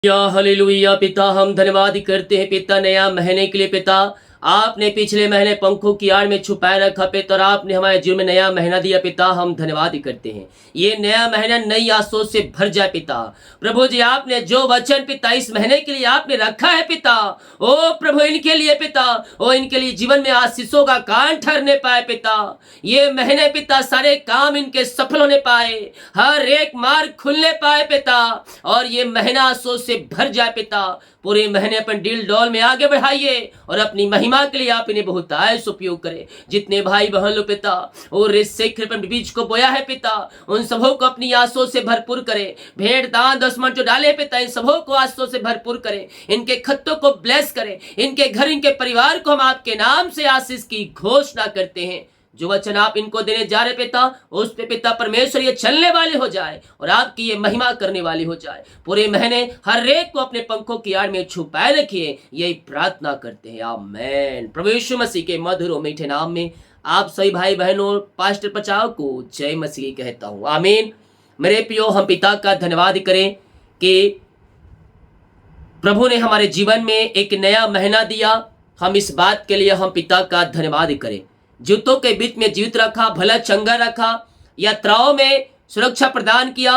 या हालेलुया पिता, हम धन्यवाद करते हैं पिता, नया महीने के लिए पिता। आपने पिछले महीने पंखों की आड़ में छुपाए रखा पिता, और आपने हमारे जीवन में नया महीना दिया पिता। हम धन्यवाद करते हैं। ये नया महीना नई आशों से भर जाए पिता। प्रभु जी, आपने जो वचन पिता इस महीने के लिए आपने रखा है पिता, ओ प्रभु, इनके लिए पिता, ओ इनके लिए जीवन में आशीषों का कान ठहरने पाए पिता। ये महीने पिता सारे काम इनके सफल होने पाए, हर एक मार्ग खुलने पाए पिता, और ये महीना आशों से भर जाए पिता। पूरे महीने अपन डील डॉल में आगे बढ़ाइए, और अपनी महिमा के लिए आप इन्हें बहुत आयस उपयोग करें। जितने भाई बहन लो पिता और इस बीज को बोया है पिता, उन सबों को अपनी आंसुओं से भरपूर करे। भेंट दान दसमन जो डाले पिता, इन सबों को आंसुओं से भरपूर करे। इनके खत्तों को ब्लेस करें, इनके घर इनके परिवार को हम आपके नाम से आशीष की घोषणा करते हैं। जो वचन आप इनको देने जा रहे पिता, उस पे पिता परमेश्वर ये चलने वाले हो जाए, और आपकी ये महिमा करने वाली हो जाए। पूरे महीने हर एक को अपने पंखों की आड़ में छुपाए रखिए, यही प्रार्थना करते हैं, आमेन। प्रभु यीशु मसीह के मधुर और मीठे नाम में आप सभी भाई बहनों पास्टर बचाव को जय मसीह कहता हूँ, आमीन। मेरे प्रियो, हम पिता का धन्यवाद करें कि प्रभु ने हमारे जीवन में एक नया महीना दिया। हम इस बात के लिए हम पिता का धन्यवाद करें। जूतों के बीच में जीवित रखा, भला चंगा रखा, यात्राओं में सुरक्षा प्रदान किया,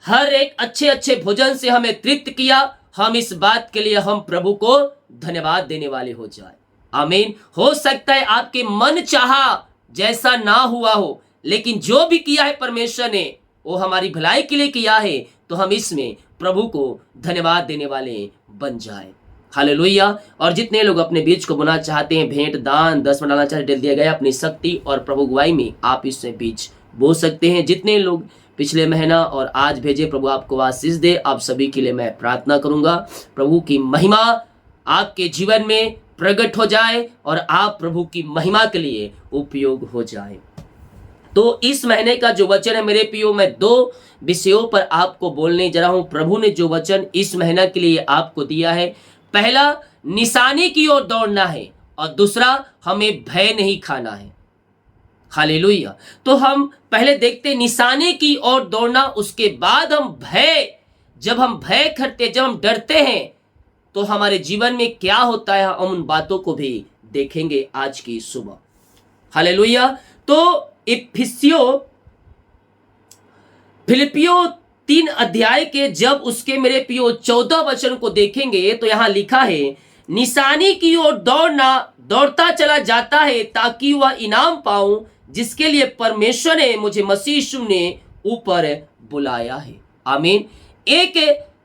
हर एक अच्छे अच्छे भोजन से हमें तृप्त किया। हम इस बात के लिए हम प्रभु को धन्यवाद देने वाले हो जाए, आमीन। हो सकता है आपके मन चाहा जैसा ना हुआ हो, लेकिन जो भी किया है परमेश्वर ने वो हमारी भलाई के लिए किया है, तो हम इसमें प्रभु को धन्यवाद देने वाले बन जाए। हालेलुया। और जितने लोग अपने बीज को बोना चाहते हैं, भेंट दान दसवां डालना चाहते, दिया गया अपनी शक्ति और प्रभु गुआई में आप इसमें बीज बो सकते हैं। जितने लोग पिछले महीना और आज भेजे, प्रभु आपको आशीष दे। आप सभी के लिए मैं प्रार्थना करूंगा, प्रभु की महिमा आपके जीवन में प्रकट हो जाए और आप प्रभु की महिमा के लिए उपयोग हो जाए। तो इस महीने का जो वचन है मेरे प्रियो, मैं दो विषयों पर आपको बोलने जा रहा हूं। प्रभु ने जो वचन इस महीना के लिए आपको दिया है, पहला निशाने की ओर दौड़ना है, और दूसरा हमें भय नहीं खाना है। हालेलुया। तो हम पहले देखते निशाने की ओर दौड़ना, उसके बाद हम भय, जब हम भय करते, जब हम डरते हैं, तो हमारे जीवन में क्या होता है, हम उन बातों को भी देखेंगे आज की सुबह। हालेलुया। तो फिलिपियो 3 अध्याय के जब उसके मेरे प्रियो 14 वचन को देखेंगे, तो यहां लिखा है, निशानी की ओर दौड़ता चला जाता है ताकि वह इनाम पाऊं जिसके लिए परमेश्वर ने मुझे मसीह यीशु ने ऊपर बुलाया है, आमीन। एक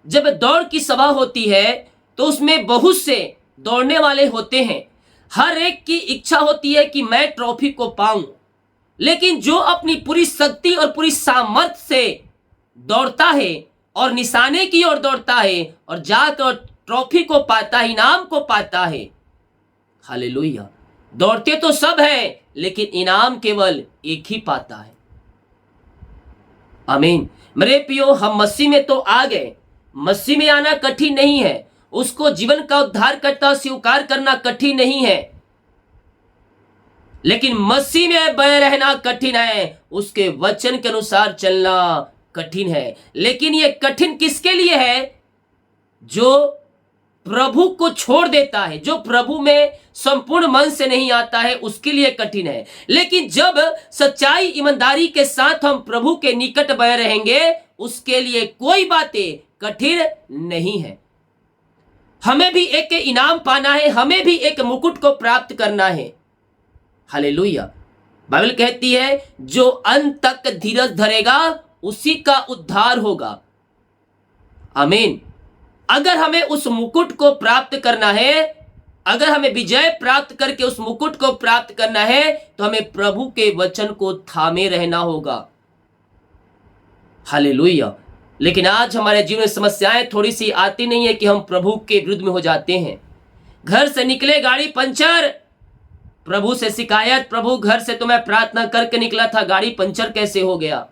जब दौड़ की सभा होती है तो उसमें बहुत से दौड़ने वाले होते हैं। हर एक की इच्छा होती है कि मैं ट्रॉफी को पाऊं, लेकिन जो अपनी पूरी शक्ति और पूरी सामर्थ्य से दौड़ता है और निशाने की ओर दौड़ता है और जाकर ट्रॉफी को पाता है, इनाम को पाता है। हालेलुया। दौड़ते तो सब हैं, लेकिन इनाम केवल एक ही पाता है, आमीन। मेरे प्रियो, हम मसीह में तो आ गए। मसीह में आना कठिन नहीं है, उसको जीवन का उद्धारकर्ता स्वीकार करना कठिन नहीं है, लेकिन मसीह में बने रहना कठिन है, उसके वचन के अनुसार चलना कठिन है। लेकिन यह कठिन किसके लिए है? जो प्रभु को छोड़ देता है, जो प्रभु में संपूर्ण मन से नहीं आता है, उसके लिए कठिन है। लेकिन जब सच्चाई ईमानदारी के साथ हम प्रभु के निकट बने रहेंगे, उसके लिए कोई बातें कठिन नहीं है। हमें भी एक इनाम पाना है, हमें भी एक मुकुट को प्राप्त करना है। हालेलुया। बाइबल कहती है, जो अंत तक धीरज धरेगा उसी का उद्धार होगा, आमीन। अगर हमें उस मुकुट को प्राप्त करना है, अगर हमें विजय प्राप्त करके उस मुकुट को प्राप्त करना है, तो हमें प्रभु के वचन को थामे रहना होगा। हालेलुया। लेकिन आज हमारे जीवन में समस्याएं थोड़ी सी आती नहीं है कि हम प्रभु के विरुद्ध में हो जाते हैं। घर से निकले, गाड़ी पंचर, प्रभु से शिकायत, प्रभु घर से तो मैं प्रार्थना करके निकला था, गाड़ी पंचर कैसे हो गया।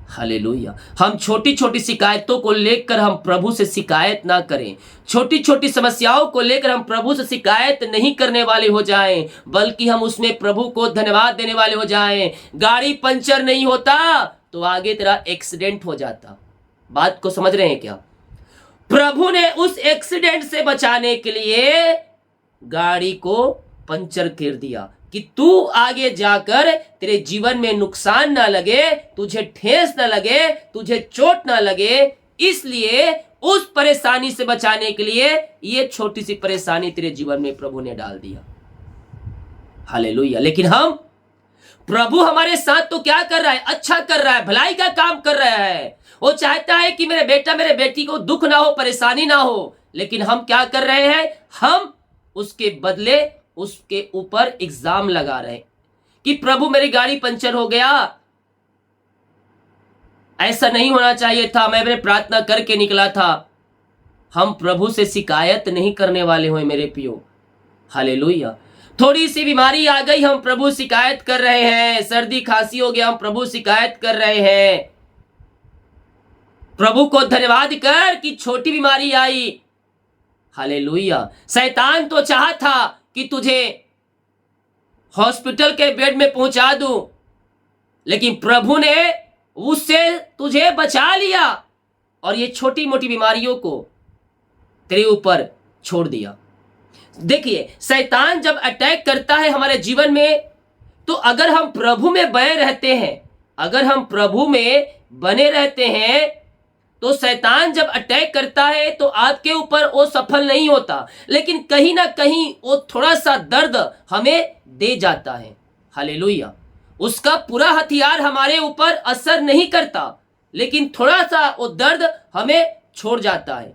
हालेलुया। हम छोटी छोटी शिकायतों को लेकर हम प्रभु से शिकायत ना करें। छोटी छोटी समस्याओं को लेकर हम प्रभु से शिकायत नहीं करने वाले हो जाएं, बल्कि हम उसमें प्रभु को धन्यवाद देने वाले हो जाएं। गाड़ी पंचर नहीं होता तो आगे तेरा एक्सीडेंट हो जाता, बात को समझ रहे हैं क्या? प्रभु ने उस एक्सीडेंट से बचाने के लिए गाड़ी को पंचर कर दिया कि तू आगे जाकर तेरे जीवन में नुकसान ना लगे, तुझे ठेस ना लगे, तुझे चोट ना लगे। इसलिए उस परेशानी से बचाने के लिए ये छोटी सी परेशानी तेरे जीवन में प्रभु ने डाल दिया। हालेलुया। लेकिन हम, प्रभु हमारे साथ तो क्या कर रहा है? अच्छा कर रहा है, भलाई का काम कर रहा है। वो चाहता है कि मेरे बेटा मेरे बेटी को दुख ना हो, परेशानी ना हो। लेकिन हम क्या कर रहे हैं? हम उसके बदले उसके ऊपर इल्जाम लगा रहे हैं कि प्रभु मेरी गाड़ी पंचर हो गया, ऐसा नहीं होना चाहिए था, मैं प्रार्थना करके निकला था। हम प्रभु से शिकायत नहीं करने वाले हो मेरे पियो। हालेलुया। थोड़ी सी बीमारी आ गई, हम प्रभु शिकायत कर रहे हैं। सर्दी खांसी हो गया, हम प्रभु शिकायत कर रहे हैं। प्रभु को धन्यवाद कर कि छोटी बीमारी आई। हालेलुया। शैतान तो चाहा था कि तुझे हॉस्पिटल के बेड में पहुंचा दूं, लेकिन प्रभु ने उससे तुझे बचा लिया और ये छोटी मोटी बीमारियों को तेरे ऊपर छोड़ दिया। देखिए, शैतान जब अटैक करता है हमारे जीवन में, तो अगर हम प्रभु में बने रहते हैं, अगर हम प्रभु में बने रहते हैं, तो शैतान जब अटैक करता है तो आपके ऊपर वो सफल नहीं होता, लेकिन कहीं ना कहीं वो थोड़ा सा दर्द हमें दे जाता है। हालेलुया। उसका पूरा हथियार हमारे ऊपर असर नहीं करता, लेकिन थोड़ा सा वो दर्द हमें छोड़ जाता है।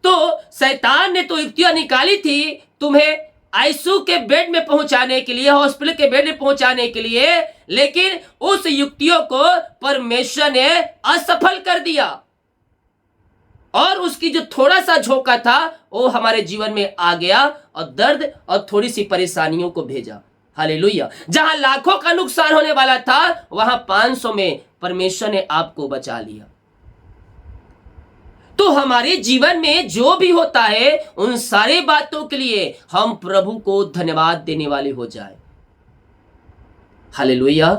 तो शैतान ने तो युक्तियां निकाली थी तुम्हें आईसीयू के बेड में पहुंचाने के लिए, हॉस्पिटल के बेड में पहुंचाने के लिए, लेकिन उस युक्तियों को परमेश्वर ने असफल कर दिया और उसकी जो थोड़ा सा झोंका था वो हमारे जीवन में आ गया और दर्द और थोड़ी सी परेशानियों को भेजा। हालेलुया। जहां लाखों का नुकसान होने वाला था, वहां 500 में परमेश्वर ने आपको बचा लिया। तो हमारे जीवन में जो भी होता है, उन सारे बातों के लिए हम प्रभु को धन्यवाद देने वाले हो जाए। हालेलुया।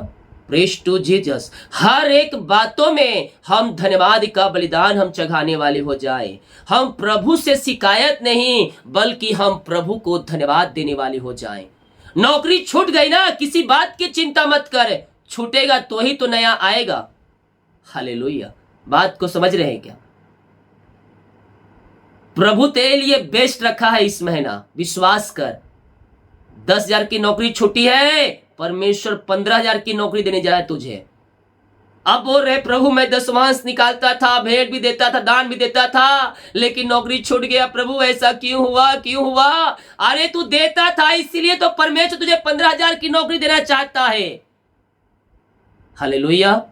Praise to Jesus. हर एक बातों में हम धन्यवाद का बलिदान हम चढ़ाने वाले हो जाए। हम प्रभु से शिकायत नहीं, बल्कि हम प्रभु को धन्यवाद देने वाले हो जाए। नौकरी छूट गई ना, किसी बात की चिंता मत कर, छूटेगा तो ही तो नया आएगा। हालेलुया। बात को समझ रहे हैं क्या? प्रभु तेरे लिए बेस्ट रखा है इस महीना, विश्वास कर। 10,000 की नौकरी छूटी है, परमेश्वर 15,000 की नौकरी देने जा रहा है तुझे। अब बोल रहे प्रभु मैं दशमांश निकालता था, भेंट भी देता था, दान भी देता था, लेकिन नौकरी छूट गया। प्रभु ऐसा क्यों हुआ, क्यों हुआ? अरे तू देता था, इसीलिए तो परमेश्वर तुझे 15,000 की नौकरी देना चाहता है। हालेलुया।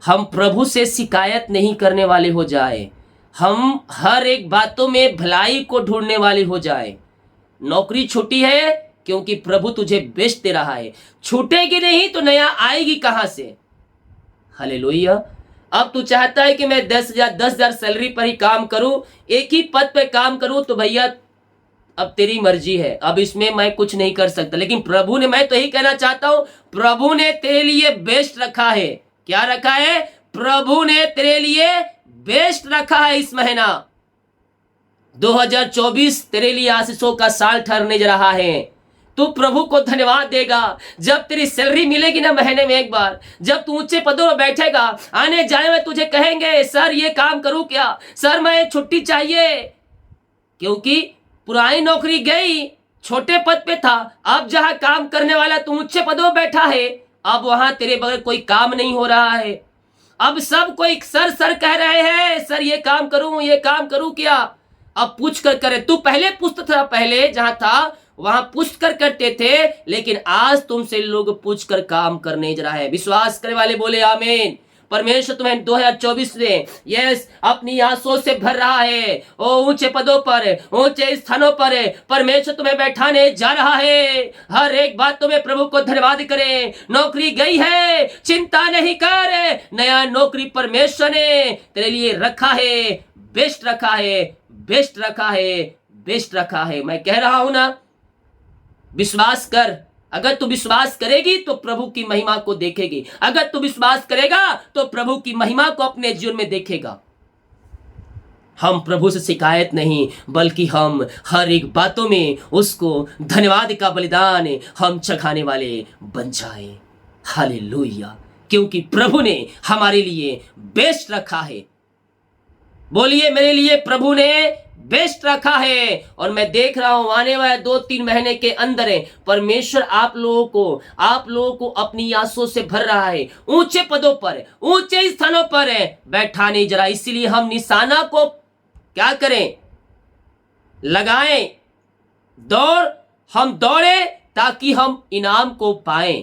हम प्रभु से शिकायत नहीं करने वाले हो जाए, हम हर एक बातों में भलाई को ढूंढने वाले हो जाए। नौकरी छूटी है क्योंकि प्रभु तुझे बेच दे रहा है, छूटेगी नहीं तो नया आएगी कहां से? हालेलुया। अब तू चाहता है कि मैं 10,000 सैलरी पर ही काम करूं, एक ही पद पे काम करूं, तो भैया अब तेरी मर्जी है, अब इसमें मैं कुछ नहीं कर सकता। लेकिन प्रभु ने, मैं तो यही कहना चाहता हूं, प्रभु ने तेरे लिए बेस्ट रखा है। क्या रखा है? प्रभु ने तेरे लिए बेस्ट रखा है। इस महीना 2024 तेरे लिए आशीषों का साल ठहरने जा रहा है। तू प्रभु को धन्यवाद देगा जब तेरी सैलरी मिलेगी ना महीने में एक बार, जब तू ऊंचे पदों पर बैठेगा, आने जाने में तुझे कहेंगे सर ये काम करूं क्या, सर मैं छुट्टी चाहिए, क्योंकि पुरानी नौकरी गई, छोटे पद पे था, अब जहां काम करने वाला तू ऊंचे पदों पर बैठा है, अब वहां तेरे बगैर कोई काम नहीं हो रहा है। अब सब कोई सर सर कह रहे हैं, सर ये काम करूं क्या? अब पूछ कर करे। तू पहले पूछता था, पहले जहां था वहां पूछ कर करते थे, लेकिन आज तुमसे लोग पूछ कर काम करने जा रहा है। विश्वास करने वाले बोले आमीन। परमेश्वर तुम्हें 2024 में यस अपनी आंसुओं से भर रहा है। ओ ऊंचे पदों पर, ऊंचे स्थानों पर परमेश्वर तुम्हें बैठाने जा रहा है। हर एक बातों में प्रभु को धन्यवाद करें। नौकरी गई है, चिंता नहीं कर, नया नौकरी परमेश्वर ने तेरे लिए रखा है, बेस्ट रखा है, बेस्ट रखा है, बेस्ट रखा है। मैं कह रहा हूं ना, विश्वास कर। अगर तू विश्वास करेगी तो प्रभु की महिमा को देखेगी, अगर तू विश्वास करेगा तो प्रभु की महिमा को अपने जीवन में देखेगा। हम प्रभु से शिकायत नहीं, बल्कि हम हर एक बातों में उसको धन्यवाद का बलिदान हम चढ़ाने वाले बन जाए। हालेलुया! क्योंकि प्रभु ने हमारे लिए बेस्ट रखा है। बोलिए, मेरे लिए प्रभु ने बेस्ट रखा है। और मैं देख रहा हूं आने वाले 2-3 महीने के अंदर परमेश्वर आप लोगों को अपनी आंसुओं से भर रहा है, ऊंचे पदों पर, ऊंचे स्थानों पर बैठाने जरा। इसीलिए हम निशाना को क्या करें? लगाएं, हम दौड़े ताकि हम इनाम को पाएं।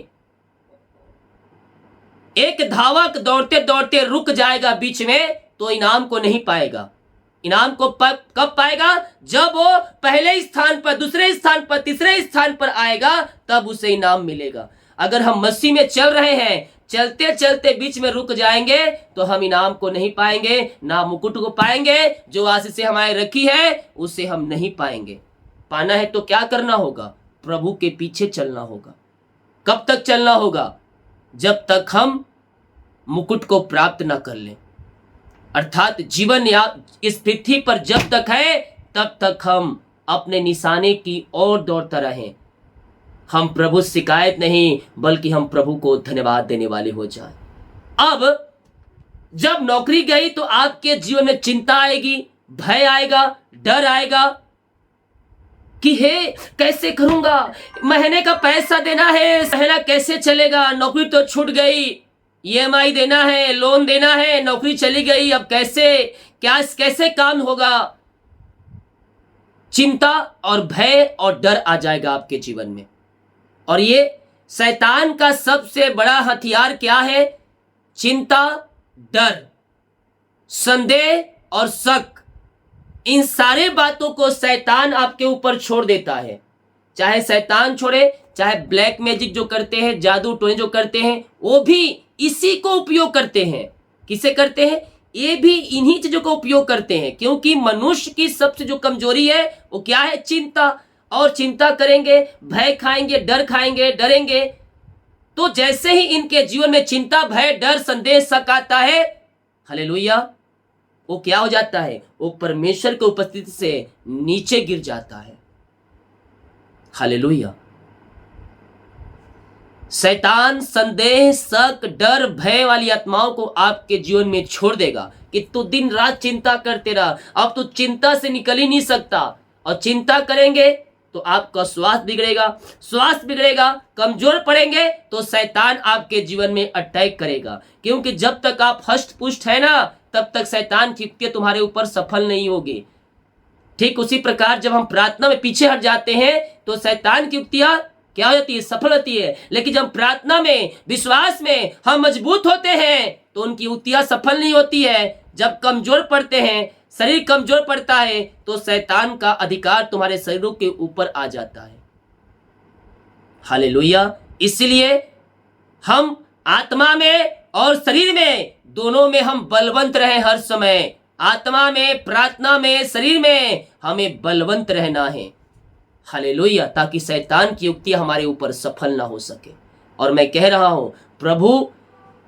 एक धावक दौड़ते दौड़ते रुक जाएगा बीच में तो इनाम को नहीं पाएगा। इनाम को कब पाएगा? जब वो पहले स्थान पर, दूसरे स्थान पर, तीसरे स्थान पर आएगा, तब उसे इनाम मिलेगा। अगर हम मसीह में चल रहे हैं, चलते चलते बीच में रुक जाएंगे तो हम इनाम को नहीं पाएंगे, ना मुकुट को पाएंगे। जो आशीष हमारे रखी है उसे हम नहीं पाएंगे। पाना है तो क्या करना होगा? प्रभु के पीछे चलना होगा। कब तक चलना होगा? जब तक हम मुकुट को प्राप्त ना कर लें। अर्थात जीवन या इस पृथ्वी पर जब तक है तब तक हम अपने निशाने की ओर दौड़ते रहें। हम प्रभु से शिकायत नहीं, बल्कि हम प्रभु को धन्यवाद देने वाले हो जाए। अब जब नौकरी गई तो आपके जीवन में चिंता आएगी, भय आएगा, डर आएगा कि हे कैसे करूंगा, महीने का पैसा देना है, महीना कैसे चलेगा, नौकरी तो छूट गई, ईएमआई देना है, लोन देना है, नौकरी चली गई, अब कैसे काम होगा। चिंता और भय और डर आ जाएगा आपके जीवन में। और ये शैतान का सबसे बड़ा हथियार क्या है? चिंता, डर, संदेह और शक। इन सारे बातों को शैतान आपके ऊपर छोड़ देता है। चाहे शैतान छोड़े, चाहे ब्लैक मैजिक जो करते हैं, जादू टोने जो करते हैं, वो भी इसी को उपयोग करते हैं। किसे करते हैं? ये भी इन्हीं चीजों का उपयोग करते हैं। क्योंकि मनुष्य की सबसे जो कमजोरी है वो क्या है? चिंता। और चिंता करेंगे, भय खाएंगे, डर खाएंगे, डरेंगे, तो जैसे ही इनके जीवन में चिंता, भय, डर, संदेह, शक आता है, हालेलुया, वो क्या हो जाता है? वो परमेश्वर की उपस्थिति से नीचे गिर जाता है। हालेलुया। शैतान संदेह, शक, डर, भय वाली आत्माओं को आपके जीवन में छोड़ देगा कि तू दिन रात चिंता करते रहा, अब तू चिंता से निकल ही नहीं सकता। और चिंता करेंगे तो आपका स्वास्थ्य बिगड़ेगा, कमजोर पड़ेंगे तो शैतान आपके जीवन में अटैक करेगा। क्योंकि जब तक आप हष्ट पुष्ट है ना, तब तक शैतान की युक्तियां तुम्हारे ऊपर सफल नहीं होगी। ठीक उसी प्रकार जब हम प्रार्थना में पीछे हट जाते हैं तो शैतान की युक्तियां क्या हो जाती है? सफल होती है। लेकिन जब प्रार्थना में, विश्वास में हम मजबूत होते हैं तो उनकी युक्तियां सफल नहीं होती है। जब कमजोर पड़ते हैं, शरीर कमजोर पड़ता है, तो शैतान का अधिकार तुम्हारे शरीरों के ऊपर आ जाता है। हालेलुया। इसलिए हम आत्मा में और शरीर में, दोनों में हम बलवंत रहें हर समय। आत्मा में, प्रार्थना में, शरीर में हमें बलवंत रहना है। हालेलुया। ताकि शैतान की युक्ति हमारे ऊपर सफल ना हो सके। और मैं कह रहा हूं, प्रभु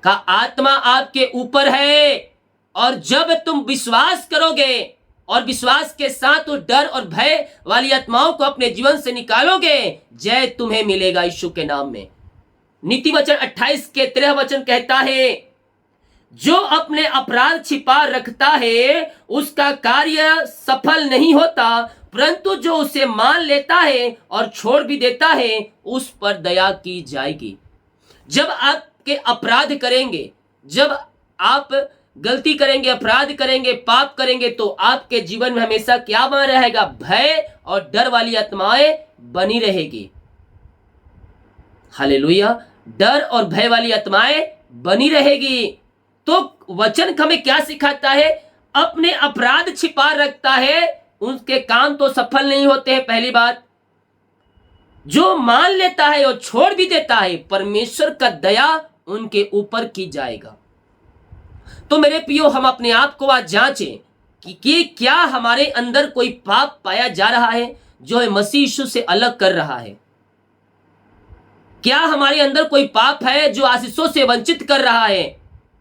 का आत्मा आपके ऊपर है। और जब तुम विश्वास करोगे और विश्वास के साथ उस डर और भय वाली आत्माओं को अपने जीवन से निकालोगे, जय तुम्हें मिलेगा यीशु के नाम में। नीति वचन 28 के 13 वचन कहता है, जो अपने अपराध छिपा रखता है उसका कार्य सफल नहीं होता, परंतु जो उसे मान लेता है और छोड़ भी देता है उस पर दया की जाएगी। जब आपके अपराध करेंगे, जब आप गलती करेंगे, अपराध करेंगे, पाप करेंगे, तो आपके जीवन में हमेशा क्या बना रहेगा? भय और डर वाली आत्माएं बनी रहेगी। हालेलुया। डर और भय वाली आत्माएं बनी रहेगी। तो वचन हमें क्या सिखाता है? अपने अपराध छिपा रखता है, उनके काम तो सफल नहीं होते हैं। पहली बात, जो मान लेता है और छोड़ भी देता है, परमेश्वर का दया उनके ऊपर की जाएगा। तो मेरे प्रियो, हम अपने आप को आज जांचें कि क्या हमारे अंदर कोई पाप पाया जा रहा है जो मसीह यीशु से अलग कर रहा है? क्या हमारे अंदर कोई पाप है जो आशीषों से वंचित कर रहा है?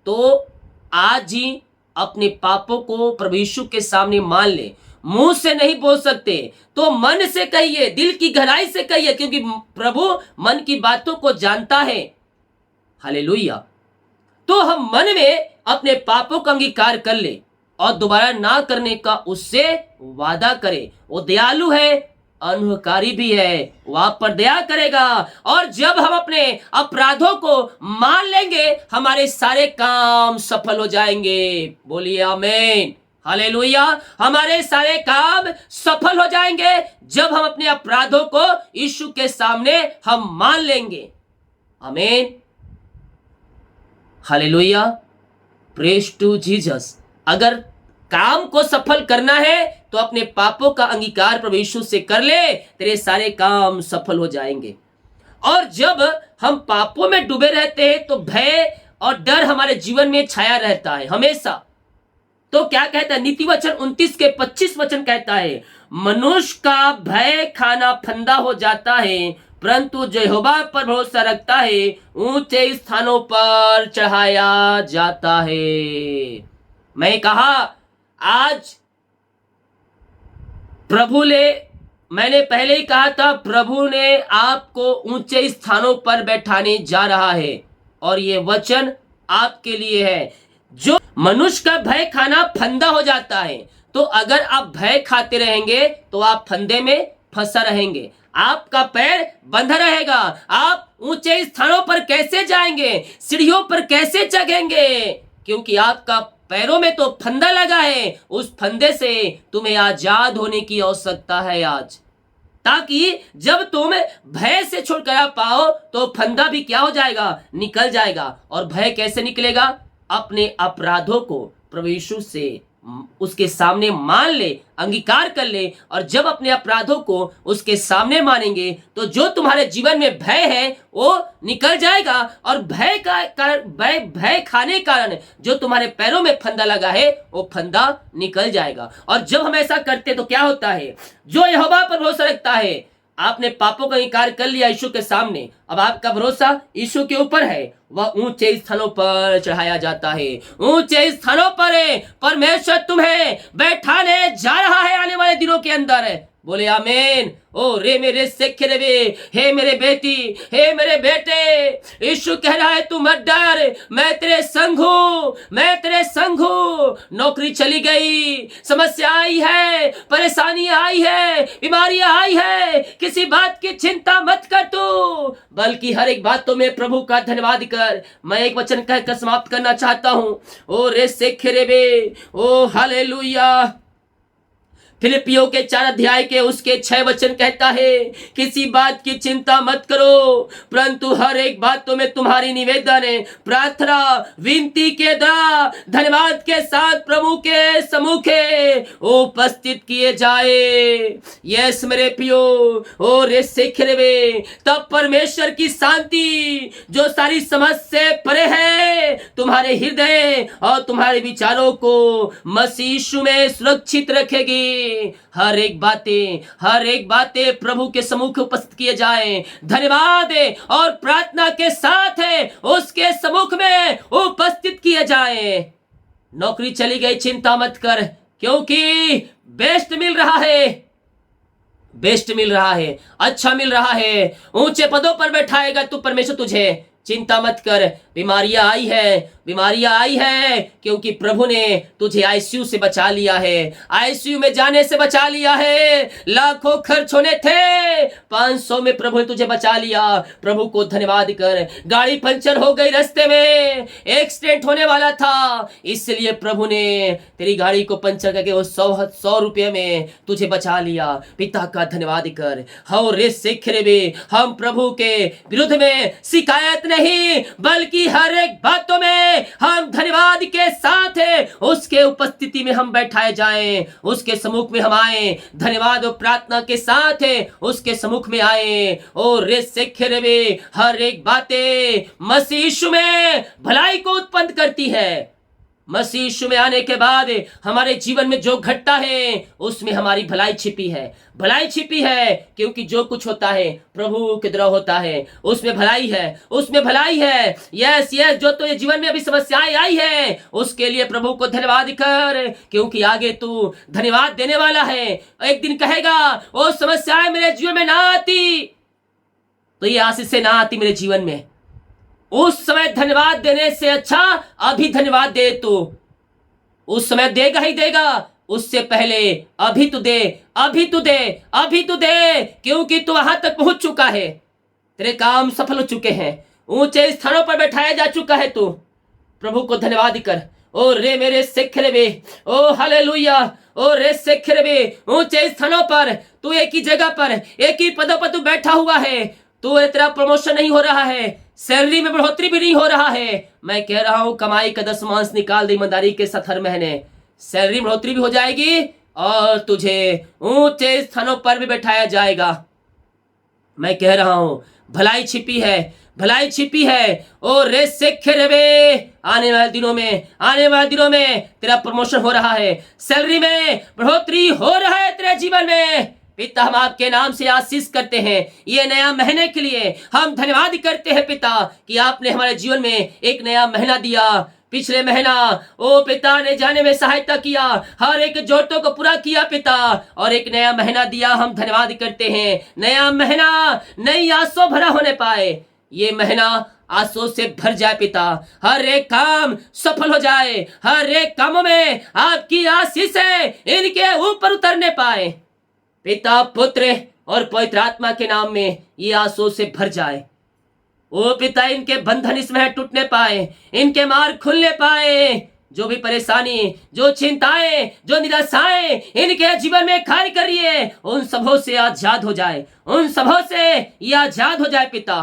तो आज ही अपने पापों को प्रभु यीशु के सामने मान ले, मुंह से नहीं बोल सकते तो मन से कहिए, दिल की गहराई से कहिए, क्योंकि प्रभु मन की बातों को जानता है। हालेलुया। तो हम मन में अपने पापों का अंगीकार कर ले और दोबारा ना करने का उससे वादा करें। वो दयालु है, अनुग्रहकारी भी है, वो आप पर दया करेगा। और जब हम अपने अपराधों को मान लेंगे, हमारे सारे काम सफल हो जाएंगे। बोलिए आमीन, हालेलुया। हमारे सारे काम सफल हो जाएंगे जब हम अपने अपराधों को यीशु के सामने हम मान लेंगे। आमीन, हालेलुया, प्रेज टू जीसस। अगर काम को सफल करना है तो अपने पापों का अंगीकार प्रभु यीशु से कर ले, तेरे सारे काम सफल हो जाएंगे। और जब हम पापों में डूबे रहते हैं तो भय और डर हमारे जीवन में छाया रहता है हमेशा। तो क्या कहता है नीति वचन 29 के 25 वचन कहता है, मनुष्य का भय खाना फंदा हो जाता है, परंतु जो यहोवा पर भरोसा रखता है ऊंचे स्थानों पर चढ़ाया जाता है। मैं कहा आज मैंने पहले ही कहा था, प्रभु ने आपको ऊंचे स्थानों पर बैठाने जा रहा है और ये वचन आपके लिए है। जो मनुष्य का भय खाना फंदा हो जाता है, तो अगर आप भय खाते रहेंगे तो आप फंदे में फंसा रहेंगे, आपका पैर बंधा रहेगा। आप ऊंचे स्थानों पर कैसे जाएंगे, सीढ़ियों पर कैसे चढ़ेंगे, क्योंकि आपका पैरों में तो फंदा लगा है। उस फंदे से तुम्हें आजाद होने की आवश्यकता है आज, ताकि जब तुम भय से छुटकारा पाओ तो फंदा भी क्या हो जाएगा, निकल जाएगा। और भय कैसे निकलेगा, अपने अपराधों को प्रभु यीशु से उसके सामने मान ले, अंगीकार कर ले। और जब अपने अपराधों को उसके सामने मानेंगे तो जो तुम्हारे जीवन में भय है वो निकल जाएगा। और भय खाने के कारण जो तुम्हारे पैरों में फंदा लगा है वो फंदा निकल जाएगा। और जब हम ऐसा करते तो क्या होता है, जो यहोवा पर भरोसा रखता है, आपने पापों का इंकार कर लिया यीशु के सामने, अब आपका भरोसा यीशु के ऊपर है, वह ऊंचे स्थानों पर चढ़ाया जाता है। ऊंचे स्थानों पर परमेश्वर तुम्हें बैठाने जा रहा है आने वाले दिनों के अंदर। बोले आमीन। ओ रे मेरे सिख रे, हे मेरे बेटी, हे मेरे बेटे, यीशु कह रहा है तू मत डर, मैं तेरे संग हूं, मैं तेरे संग हूं। नौकरी चली गई, समस्या आई है, परेशानी आई है, बीमारियां आई है, किसी बात की चिंता मत कर तू, बल्कि हर एक बातों में प्रभु का धन्यवाद कर। मैं एक वचन कहकर समाप्त करना चाहता हूं। ओ रे सिख रे, ओ हालेलुया। फिलिपियों के 4 अध्याय के उसके 6 वचन कहता है, किसी बात की चिंता मत करो, परंतु हर एक बातों में तुम्हारी निवेदन, प्रार्थना, विनती के द्वारा धन्यवाद के साथ प्रभु के सम्मुखे उपस्थित किए जाए। यस मेरे पियो, ओ रे सिख रे, तब परमेश्वर की शांति जो सारी समझ से परे है तुम्हारे हृदय और तुम्हारे विचारों को मसीह यीशु में सुरक्षित रखेगी। हर एक बातें प्रभु के सम्मुख उपस्थित किए जाएं, धन्यवाद और प्रार्थना के साथ उसके सम्मुख में उपस्थित किए जाएं। नौकरी चली गई, चिंता मत कर, क्योंकि बेस्ट मिल रहा है, अच्छा मिल रहा है, ऊंचे पदों पर बैठाएगा तू परमेश्वर तुझे। चिंता मत कर, बीमारियां आई है, क्योंकि प्रभु ने तुझे आईसीयू से बचा लिया है, आईसीयू में जाने से बचा लिया है। लाखों खर्च होने थे, 500 में प्रभु ने तुझे बचा लिया। प्रभु को धन्यवाद कर। गाड़ी पंचर हो गई, रास्ते में एक्सीडेंट होने वाला था, इसलिए प्रभु ने तेरी गाड़ी को पंचर करके वो 100 रुपये में तुझे बचा लिया। पिता का धन्यवाद कर। हो रे सिख रे, हम प्रभु के विरुद्ध में शिकायत नहीं, बल्कि हर एक बातों में हम धन्यवाद के साथ उसके उपस्थिति में हम बैठाए जाएं, उसके सम्मुख में हम आए, धन्यवाद और प्रार्थना के साथ उसके सम्मुख में आए। ओ रे सिख रे, हर एक बातें मसीह यीशु में भलाई को उत्पन्न करती है, मसीह यीशु में आने के बाद हमारे जीवन में जो घटता है उसमें हमारी भलाई छिपी है, भलाई छिपी है, क्योंकि जो कुछ होता है प्रभु के द्वारा होता है, उसमें भलाई है, उसमें भलाई है। यस यस, जो तो ये जीवन में अभी समस्याएं आई है उसके लिए प्रभु को धन्यवाद कर, क्योंकि आगे तू धन्यवाद देने वाला है। एक दिन कहेगा वो समस्याएं मेरे जीवन में ना आती तो ये आशीष से ना आती मेरे जीवन में, उस समय धन्यवाद देने से अच्छा अभी धन्यवाद दे। तो उस समय देगा ही देगा, उससे पहले अभी तू दे, अभी तू दे, अभी तू दे, क्योंकि तू वहां तक पहुंच चुका है, तेरे काम सफल हो चुके हैं, ऊंचे स्थानों पर बैठाया जा चुका है। तू प्रभु को धन्यवाद कर। ओ रे मेरे सिखरे, ओ हालेलुया, ओ रे सिखरे, ऊंचे स्थानों पर तू एक ही जगह पर एक ही पदों पर तू बैठा हुआ है। तू तेरा प्रमोशन नहीं हो रहा है, सैलरी में बढ़ोतरी भी नहीं हो रहा है। मैं कह रहा हूं कमाई का 10वांश निकाल दे ईमानदारी के साथ हर महीने, सैलरी में बढ़ोतरी भी हो जाएगी और तुझे ऊंचे स्थानों पर भी बैठाया जाएगा। मैं कह रहा हूं भलाई छिपी है, भलाई छिपी है। ओ रे सेखे, आने वाले दिनों में, आने वाले दिनों में तेरा प्रमोशन हो रहा है, सैलरी में बढ़ोतरी हो रहा है तेरे जीवन में। पिता हम आपके नाम से आशीष करते हैं ये नया महीने के लिए, हम धन्यवाद करते हैं पिता कि आपने हमारे जीवन में एक नया महीना दिया। पिछले महीना ओ पिता ने जाने में सहायता किया, हर एक जरूरतों को पूरा किया पिता, और एक नया महीना दिया। हम धन्यवाद करते हैं। नया महीना नई आशा भरा होने पाए, ये महीना आशों से भर जाए पिता, हर एक काम सफल हो जाए, हर एक कामों में आपकी आशीष है इनके ऊपर उतरने पाए पिता, पुत्र और पवित्र आत्मा के नाम में ये आंसू से भर जाए। ओ पिता इनके बंधन इसमें टूटने पाए, इनके मार्ग खुलने पाए, जो भी परेशानी, जो चिंताएं, जो निराशाएं इनके जीवन में कार्य करिए, उन सबों से आजाद हो जाए, उन सबों से ये आजाद हो जाए पिता,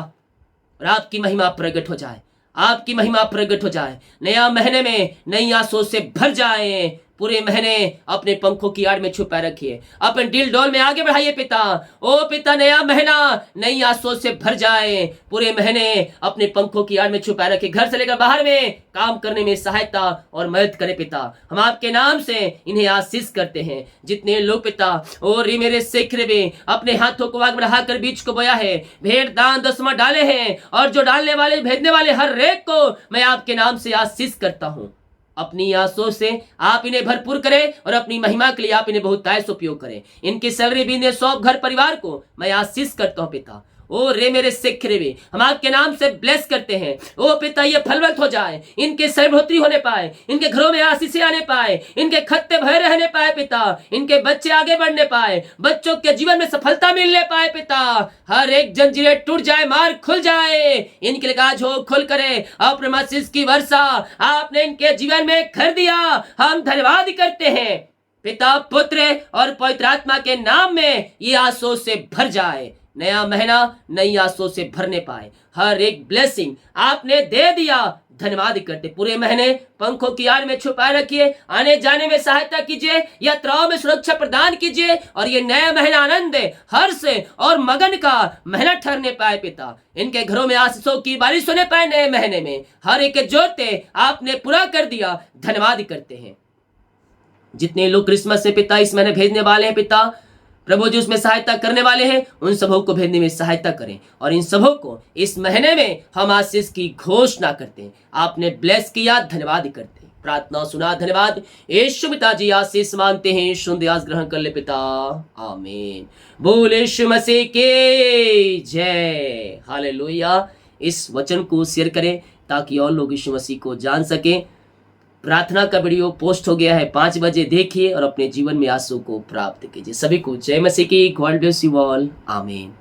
और आपकी महिमा प्रकट हो जाए, आपकी महिमा प्रकट हो जाए। नया महीने में नई आंसू से भर जाए। पूरे महीने अपने पंखों की आड़ में छुपा रखिए, अपने दिल डोल में आगे बढ़ाइए पिता। ओ पिता नया महीना नई आशों से भर जाए, पूरे महीने अपने पंखों की आड़ में छुपा रखिए, घर से लेकर बाहर में काम करने में सहायता और मदद करे पिता। हम आपके नाम से इन्हें आशीष करते हैं। जितने लोग पिता और मेरे सेखरे में अपने हाथों को आग बढ़ाकर बीज को बोया है, भेंट दान दसवां डाले हैं, और जो डालने वाले भेजने वाले हर एक को मैं आपके नाम से आशीष करता हूँ। अपनी आशों से आप इन्हें भरपूर करें और अपनी महिमा के लिए आप इन्हें बहुतायत से उपयोग करें। इनकी सैलरी भी इन्हें सौंप घर परिवार को मैं आशीष करता हूँ पिता। ओ रे मेरे सिखरे भी हम आपके नाम से ब्लेस करते हैं। ओ पिता ये फलवंत हो जाए, इनके सर बढ़ोतरी होने पाए, इनके घरों में आशीषें आने पाए, इनके खत्ते भरे रहने पाए पिता, इनके बच्चे आगे बढ़ने पाए, बच्चों के जीवन में सफलता मिलने पाए पिता, हर एक जंजीरें टूट जाए, मार्ग खुल जाए, इनके लिए काज हो खुल करे, अपने आशीष की वर्षा आपने इनके जीवन में कर दिया। हम धन्यवाद करते हैं पिता, पुत्र और पवित्र आत्मा के नाम में ये आंसू से भर जाए। नया महीना नई आशों से भरने पाए, हर एक ब्लेसिंग आपने दे दिया। धन्यवाद करते। पूरे महीने पंखों की आड़ में छुपाए रखिए, आने जाने में सहायता कीजिए, यात्राओं में सुरक्षा प्रदान कीजिए, और ये नया महीना आनंद, हर्ष और मगन का महीना ठहरने पाए पिता। इनके घरों में आशीषों की बारिश होने पाए। नए महीने में हर एक जोते आपने पूरा कर दिया। धन्यवाद करते हैं। जितने लोग क्रिसमस से पिता इस महीने भेजने वाले हैं पिता, प्रभु जी उसमें सहायता करने वाले हैं, उन सबों को भेजने में सहायता करें, और इन सबों को इस महीने में हम आशीष की घोषणा करते हैं। आपने ब्लेस किया, धन्यवाद करते हैं। प्रार्थना सुना, धन्यवाद। यीशु पिता जी आशीष मांगते हैं, शुद्ध ग्रहण कर ले पिता, आमीन। बोल यीशु मसीह के जय, हालेलुया। इस वचन को शेयर करें ताकि और लोग यीशु मसीह को जान सकें। प्रार्थना का वीडियो पोस्ट हो गया है, 5 बजे देखिए और अपने जीवन में आंसू को प्राप्त कीजिए। सभी को जय मसीह की। गॉड ब्लेस यू ऑल, आमीन।